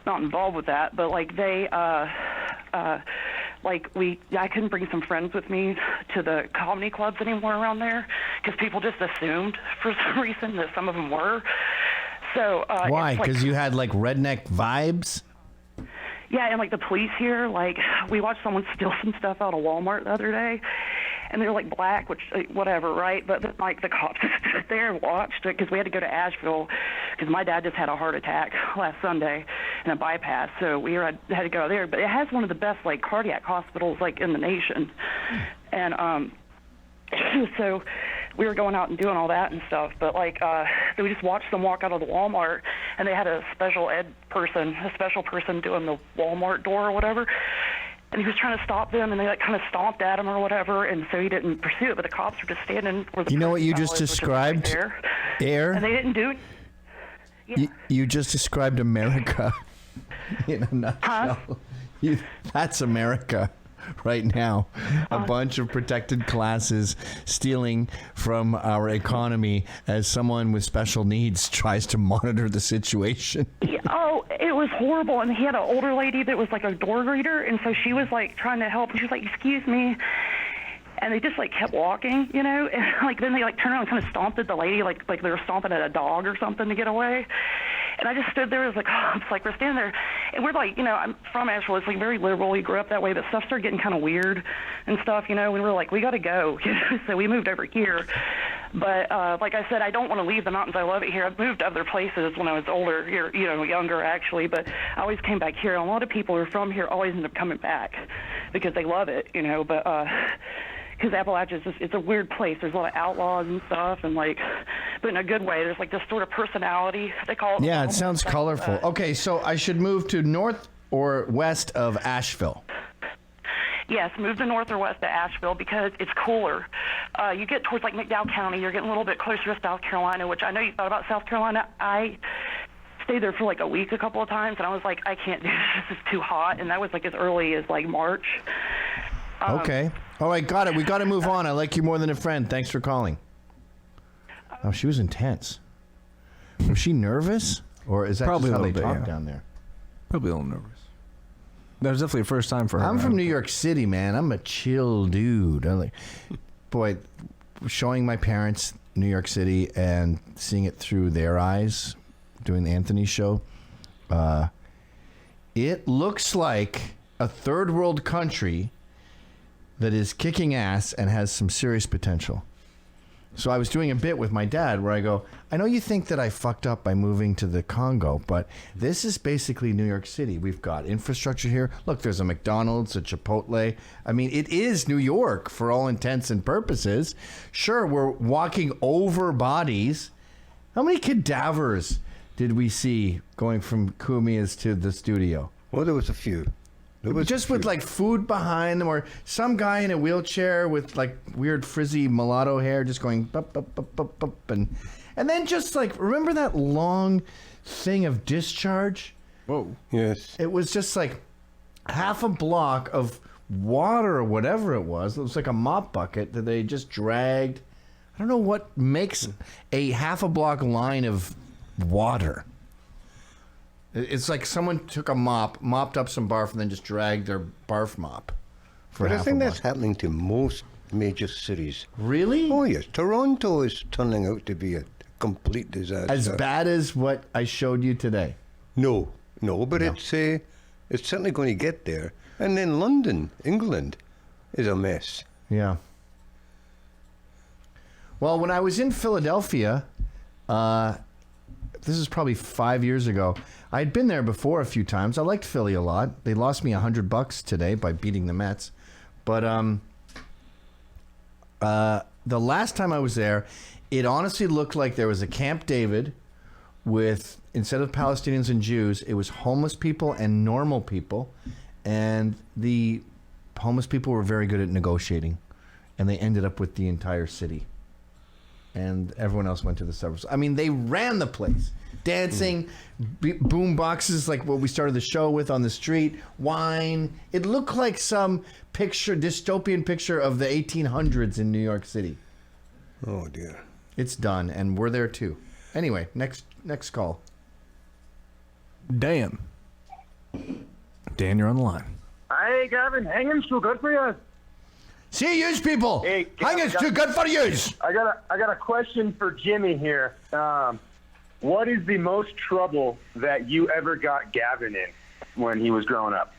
not involved with that, but like they, I couldn't bring some friends with me to the comedy clubs anymore around there because people just assumed for some reason that some of them were. So why? Because you had like redneck vibes. Yeah, and like the police here, like we watched someone steal some stuff out of Walmart the other day, and they're like black, which whatever, right? But like the cops stood there and watched it because we had to go to Asheville because my dad just had a heart attack last Sunday and a bypass, so we had to go there. But it has one of the best like cardiac hospitals like in the nation, and so we were going out and doing all that and stuff, but like so we just watched them walk out of the Walmart, and they had a special person doing the Walmart door or whatever, and he was trying to stop them, and they like kind of stomped at him or whatever, and so he didn't pursue it, but the cops were just standing where the You know what you just described? Air? And they didn't do it. Yeah. You just described America in a nutshell. Huh? That's America right now. A bunch of protected classes stealing from our economy as someone with special needs tries to monitor the situation. Yeah, oh, it was horrible. And he had an older lady that was like a door greeter, and so she was like trying to help, and she was like, "Excuse me." And they just like kept walking, you know, and like then they like turned around and kind of stomped at the lady like they were stomping at a dog or something to get away. And I just stood there. I was like, oh, it's like we're standing there, and we're like, you know, I'm from Asheville. It's like very liberal. We grew up that way, but stuff started getting kind of weird and stuff, you know. We were like, we got to go, you know? So we moved over here. But like I said, I don't want to leave the mountains. I love it here. I've moved to other places when I was older, you know, younger actually, but I always came back here. And a lot of people who are from here always end up coming back because they love it, you know. But because Appalachia is just, it's a weird place. There's a lot of outlaws and stuff, and like, but in a good way. There's like this sort of personality, they call it. Yeah, it sounds colorful. Okay, so I should move to north or west of Asheville? Yes, move to north or west of Asheville because it's cooler. You get towards like McDowell County, you're getting a little bit closer to South Carolina, which I know you thought about South Carolina. I stayed there for like a week a couple of times, and I was like, I can't do this. This is too hot, and that was like as early as like March. Okay. All right, got it. We got to move on. I like you more than a friend. Thanks for calling. Oh, she was intense. Was she nervous? Or is that Probably just how a they little bit, talk yeah. down there? Probably a little nervous. That was definitely a first time for her. I'm from New York City, man. I'm a chill dude. Boy, showing my parents New York City and seeing it through their eyes, doing the Anthony show, it looks like a third world country that is kicking ass and has some serious potential. So I was doing a bit with my dad where I go, I know you think that I fucked up by moving to the Congo, but this is basically New York City. We've got infrastructure here. Look, there's a McDonald's, a Chipotle. I mean, it is New York for all intents and purposes. Sure, we're walking over bodies. How many cadavers did we see going from Kumia's to the studio? Well, there was a few. Just with like food behind them, or some guy in a wheelchair with like weird frizzy mulatto hair just going bup, bup, bup, bup, bup, and then just like, remember that long thing of discharge? Whoa. Yes. It was just like half a block of water or whatever it was. It was like a mop bucket that they just dragged. I don't know what makes a half a block line of water. It's like someone took a mopped up some barf, and then just dragged their barf mop. But I think that's happening to most major cities. Really? Oh, yes. Toronto is turning out to be a complete disaster. As bad as what I showed you today? No, but it's certainly going to get there. And then London, England, is a mess. Yeah. Well, when I was in Philadelphia, this is probably 5 years ago. I'd been there before a few times. I liked Philly a lot. They lost me $100 today by beating the Mets. But the last time I was there, it honestly looked like there was a Camp David with, instead of Palestinians and Jews, it was homeless people and normal people. And the homeless people were very good at negotiating. And they ended up with the entire city. And everyone else went to the suburbs. I mean, they ran the place. Dancing, boom boxes like what we started the show with on the street, wine. It looked like some dystopian picture of the 1800s in New York City. Oh, dear. It's done, and we're there too. Anyway, next call. Dan. Dan, you're on the line. Hey, Gavin, hanging's too good for you. See yous, people. Hey, Hanging's too good for yous. I got a question for Jimmy here. What is the most trouble that you ever got Gavin in when he was growing up?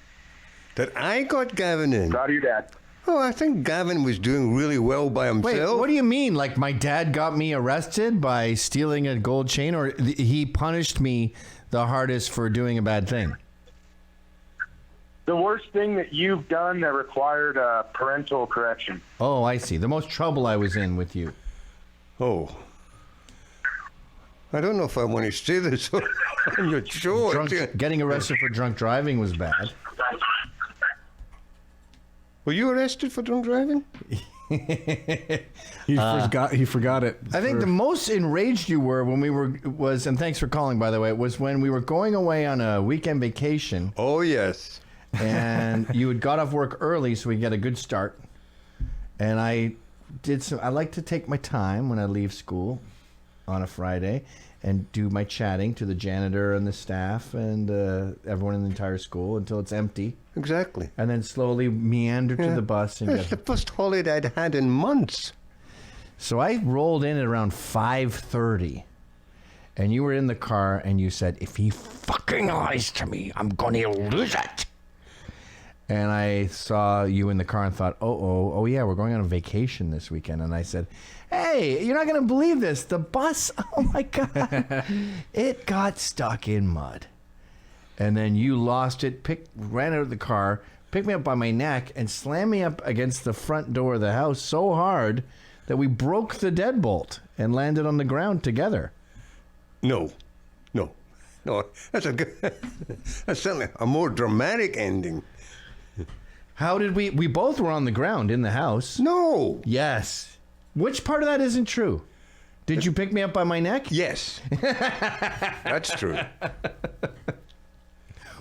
That I got Gavin in. Proud of your dad. Oh, I think Gavin was doing really well by himself. Wait, what do you mean? Like my dad got me arrested by stealing a gold chain, or he punished me the hardest for doing a bad thing? The worst thing that you've done that required parental correction. Oh, I see. The most trouble I was in with you. Oh. I don't know if I want to say this on your show. Getting arrested for drunk driving was bad. Were you arrested for drunk driving? He forgot it. I think the most enraged you were when and thanks for calling, by the way, was when we were going away on a weekend vacation. Oh, yes. And you had got off work early so we could get a good start. And I like to take my time when I leave school on a Friday and do my chatting to the janitor and the staff and everyone in the entire school until it's empty. Exactly. And then slowly meander to the bus. And That's the first holiday I'd had in months. So I rolled in at around 5:30. And you were in the car and you said, if he fucking lies to me, I'm going to lose it. And I saw you in the car and thought, oh yeah, we're going on a vacation this weekend. And I said, hey, you're not going to believe this. The bus, oh my God, it got stuck in mud. And then you lost it, ran out of the car, picked me up by my neck, and slammed me up against the front door of the house so hard that we broke the deadbolt and landed on the ground together. No. That's certainly a more dramatic ending. How did we both were on the ground in the house. No. Yes. Which part of that isn't true? Did you pick me up by my neck? Yes. That's true.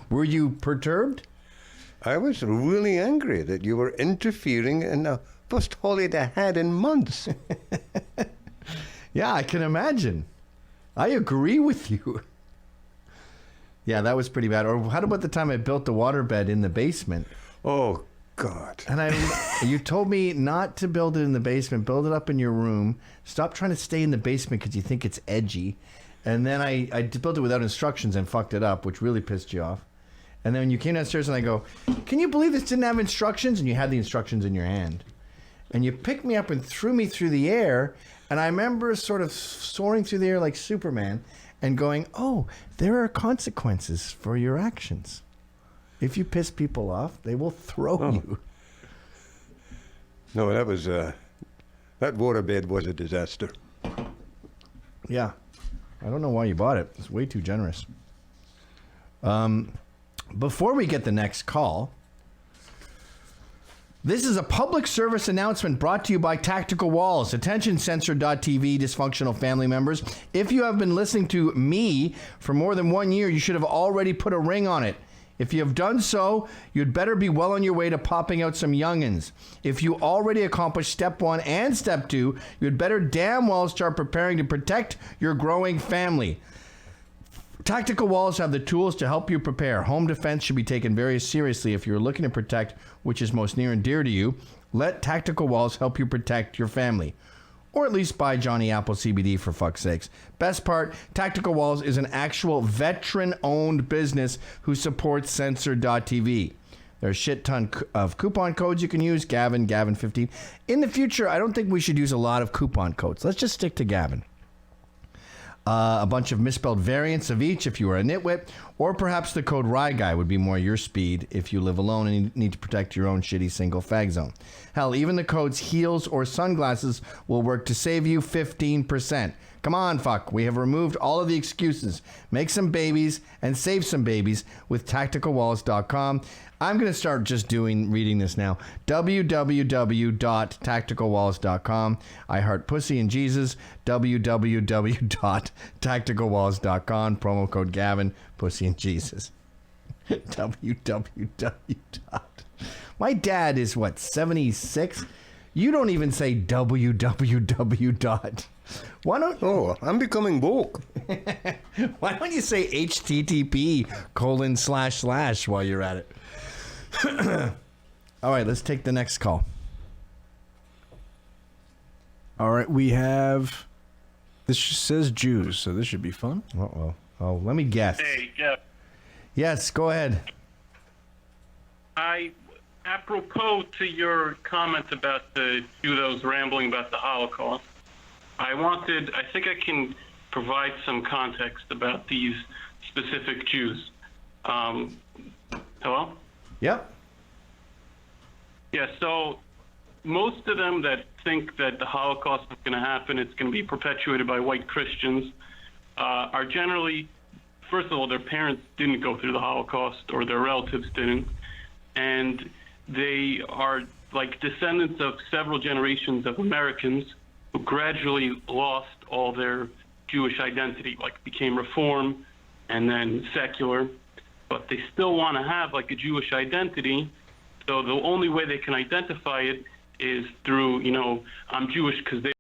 Were you perturbed? I was really angry that you were interfering in the first holiday I had in months. Yeah, I can imagine. I agree with you. Yeah, that was pretty bad. Or how about the time I built the waterbed in the basement? Oh, God. And you told me not to build it in the basement, build it up in your room. Stop trying to stay in the basement because you think it's edgy. And then I built it without instructions and fucked it up, which really pissed you off. And then when you came downstairs and I go, can you believe this didn't have instructions? And you had the instructions in your hand. And you picked me up and threw me through the air. And I remember sort of soaring through the air like Superman and going, oh, there are consequences for your actions. If you piss people off, they will throw you. No, that was that waterbed was a disaster. Yeah. I don't know why you bought it. It's way too generous. Before we get the next call, this is a public service announcement brought to you by Tactical Walls. Attention, Censor.tv dysfunctional family members. If you have been listening to me for more than 1 year, you should have already put a ring on it. If you have done so, you'd better be well on your way to popping out some youngins. If you already accomplished step 1 and step 2, you'd better damn well start preparing to protect your growing family. Tactical Walls have the tools to help you prepare. Home defense should be taken very seriously if you're looking to protect which is most near and dear to you. Let Tactical Walls help you protect your family. Or at least buy Johnny Apple CBD for fuck's sakes. Best part, Tactical Walls is an actual veteran-owned business who supports Censor.tv. There's a shit ton of coupon codes you can use. Gavin, Gavin15. In the future, I don't think we should use a lot of coupon codes. Let's just stick to Gavin. A bunch of misspelled variants of each if you are a nitwit, or perhaps the code RYGUY would be more your speed if you live alone and you need to protect your own shitty single fag zone. Hell, even the codes heels or sunglasses will work to save you 15%. Come on, fuck. We have removed all of the excuses. Make some babies and save some babies with tacticalwalls.com. I'm going to start just reading this now. www.tacticalwalls.com. I heart pussy and Jesus. www.tacticalwalls.com. Promo code Gavin, pussy and Jesus. My dad is what, 76? You don't even say www. Why don't I'm becoming woke. Why don't you say http:// while you're at it? All right, let's take the next call. All right, we have. This says Jews, so this should be fun. Uh-oh. Oh, let me guess. Hey, Jeff. Yes, go ahead. Apropos to your comments about the Judos rambling about the Holocaust, I think I can provide some context about these specific Jews. Hello? Yep. Yeah, so most of them that think that the Holocaust is going to happen, it's going to be perpetuated by white Christians, are generally, first of all, their parents didn't go through the Holocaust or their relatives didn't, and they are like descendants of several generations of Americans who gradually lost all their Jewish identity, like became Reform and then secular, but they still want to have like a Jewish identity. So the only way they can identify it is through, I'm Jewish because they